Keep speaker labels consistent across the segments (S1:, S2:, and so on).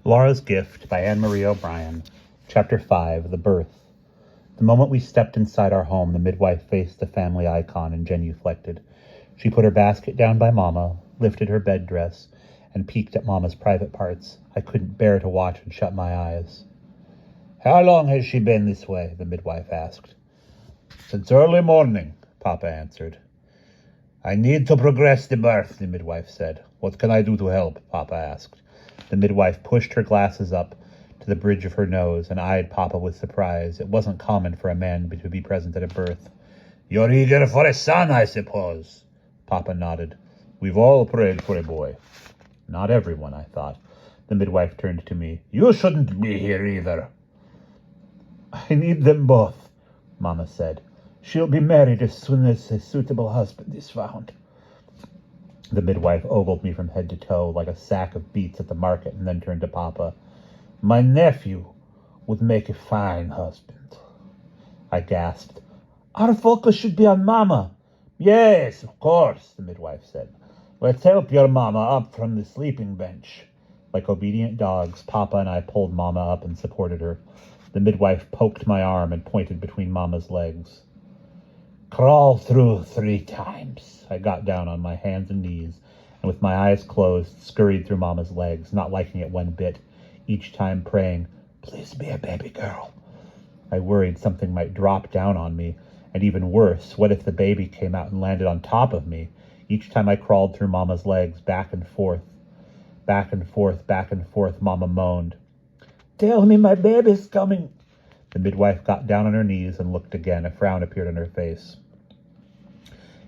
S1: Lara's Gift by Annemarie O'Brien. Chapter 5, The Birth. The moment we stepped inside our home, the midwife faced the family icon and genuflected. She put her basket down by Mama, lifted her bed dress, and peeked at Mama's private parts. I couldn't bear to watch and shut my eyes. "How long has she been this way?" the midwife asked. "Since early morning," Papa answered. "I need to progress the birth," the midwife said. "What can I do to help?" Papa asked. The midwife pushed her glasses up to the bridge of her nose and eyed Papa with surprise. It wasn't common for a man to be present at a birth. "You're eager for a son, I suppose?" Papa nodded. "We've all prayed for a boy." Not everyone, I thought. The midwife turned to me. "You shouldn't be here either." "I need them both," Mama said. "She'll be married as soon as a suitable husband is found." The midwife ogled me from head to toe like a sack of beets at the market and then turned to Papa. "My nephew would make a fine husband." I gasped. "Our focus should be on Mama." "Yes, of course," the midwife said. "Let's help your Mama up from the sleeping bench." Like obedient dogs, Papa and I pulled Mama up and supported her. The midwife poked my arm and pointed between Mama's legs. "Crawl through 3 times. I got down on my hands and knees, and with my eyes closed, scurried through Mama's legs, not liking it one bit, each time praying, "Please be a baby girl." I worried something might drop down on me, and even worse, what if the baby came out and landed on top of me? Each time I crawled through Mama's legs, back and forth, back and forth, back and forth, Mama moaned. "Tell me my baby's coming." The midwife got down on her knees and looked again. A frown appeared on her face.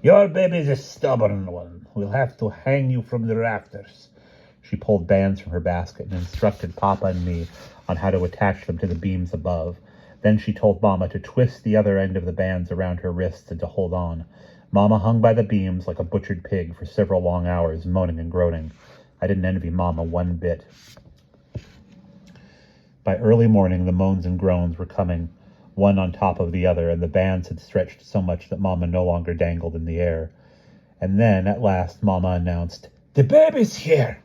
S1: "Your baby's a stubborn one. We'll have to hang you from the rafters." She pulled bands from her basket and instructed Papa and me on how to attach them to the beams above. Then she told Mama to twist the other end of the bands around her wrists and to hold on. Mama hung by the beams like a butchered pig for several long hours, moaning and groaning. I didn't envy Mama one bit. By early morning, the moans and groans were coming, one on top of the other, and the bands had stretched so much that Mama no longer dangled in the air. And then, at last, Mama announced, "The baby's here!"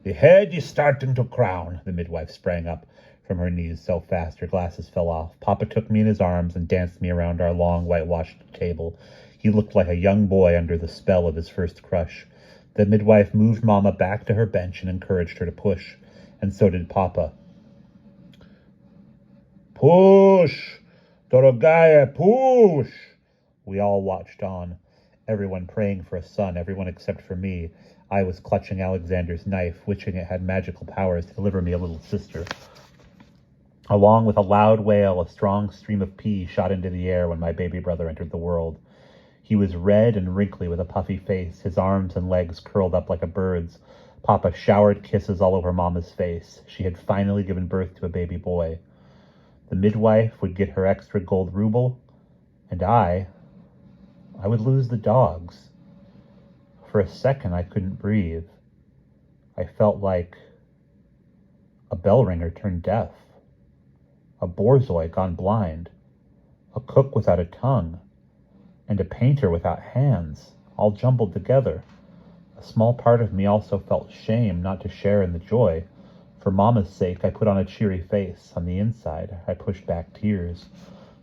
S1: "The head is starting to crown." The midwife sprang up from her knees so fast her glasses fell off. Papa took me in his arms and danced me around our long, whitewashed table. He looked like a young boy under the spell of his first crush. The midwife moved Mama back to her bench and encouraged her to push, and so did Papa. "Push! Dorogaya, push!" We all watched on, everyone praying for a son, everyone except for me. I was clutching Alexander's knife, wishing it had magical powers to deliver me a little sister. Along with a loud wail, a strong stream of pee shot into the air when my baby brother entered the world. He was red and wrinkly with a puffy face, his arms and legs curled up like a bird's. Papa showered kisses all over Mama's face. She had finally given birth to a baby boy. The midwife would get her extra gold ruble, and I would lose the dogs. For a second, I couldn't breathe. I felt like a bell ringer turned deaf, a borzoi gone blind, a cook without a tongue, and a painter without hands, all jumbled together. A small part of me also felt shame not to share in the joy. For Mama's sake, I put on a cheery face. On the inside, I pushed back tears.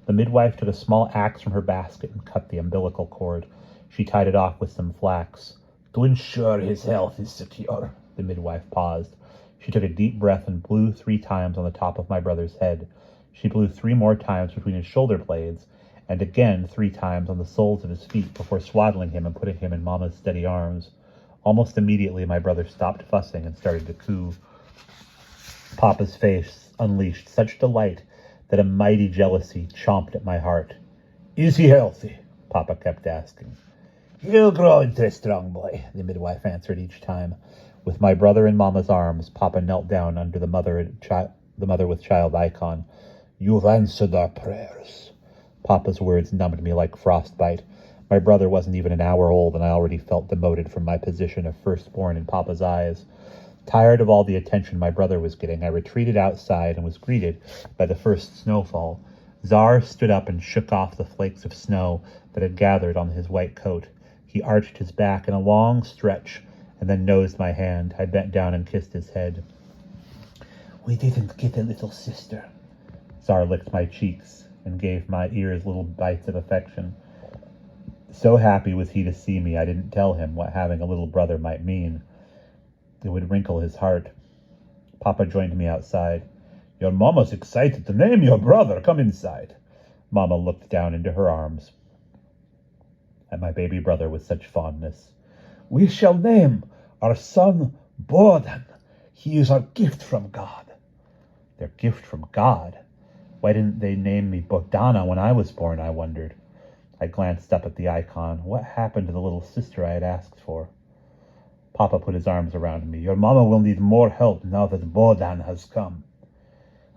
S1: The midwife took a small axe from her basket and cut the umbilical cord. She tied it off with some flax. "To ensure his health is secure." The midwife paused. She took a deep breath and blew 3 times on the top of my brother's head. She blew 3 more times between his shoulder blades, and again 3 times on the soles of his feet before swaddling him and putting him in Mama's steady arms. Almost immediately, my brother stopped fussing and started to coo. Papa's face unleashed such delight that a mighty jealousy chomped at my heart. "Is he healthy?" Papa kept asking. "He'll grow into a strong boy," the midwife answered each time. With my brother in Mama's arms, Papa knelt down under the mother with child icon. "You've answered our prayers." Papa's words numbed me like frostbite. My brother wasn't even an hour old, and I already felt demoted from my position of firstborn in Papa's eyes. Tired of all the attention my brother was getting, I retreated outside and was greeted by the first snowfall. Czar stood up and shook off the flakes of snow that had gathered on his white coat. He arched his back in a long stretch and then nosed my hand. I bent down and kissed his head. We didn't get a little sister. Czar licked my cheeks and gave my ears little bites of affection. So happy was he to see me, I didn't tell him what having a little brother might mean. It would wrinkle his heart. Papa joined me outside. Your mama's excited to name your brother. Come inside. Mama looked down into her arms at my baby brother with such fondness. We shall name our son Bodan. He is our gift from God. Their gift from God? Why didn't they name me Bodana when I was born, I wondered. I glanced up at the icon. What happened to the little sister I had asked for? Papa put his arms around me. Your mama will need more help now that Bodan has come.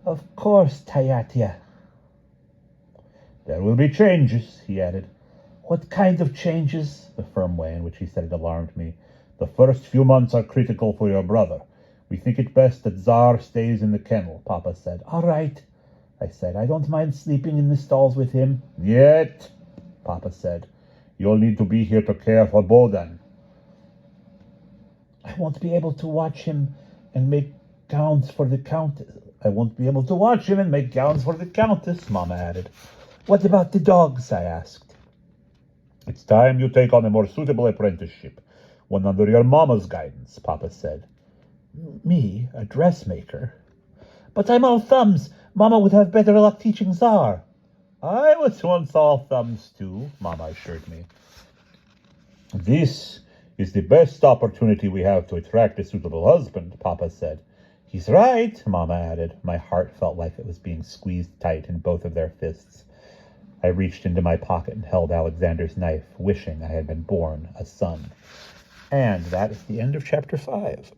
S1: Of course, Tayatia. There will be changes, he added. What kind of changes? The firm way in which he said it alarmed me. The first few months are critical for your brother. We think it best that Tsar stays in the kennel, Papa said. All right, I said. I don't mind sleeping in the stalls with him. Yet, Papa said. You'll need to be here to care for Bodan. I won't be able to watch him and make gowns for the countess. Mama added. What about the dogs? I asked. It's time you take on a more suitable apprenticeship, one under your mama's guidance, Papa said. Me, a dressmaker? But I'm all thumbs. Mama would have better luck teaching Tsar. I was once all thumbs too, Mama assured me. This is the best opportunity we have to attract a suitable husband, Papa said. He's right, Mama added. My heart felt like it was being squeezed tight in both of their fists. I reached into my pocket and held Alexander's knife, wishing I had been born a son. And that is the end of chapter 5.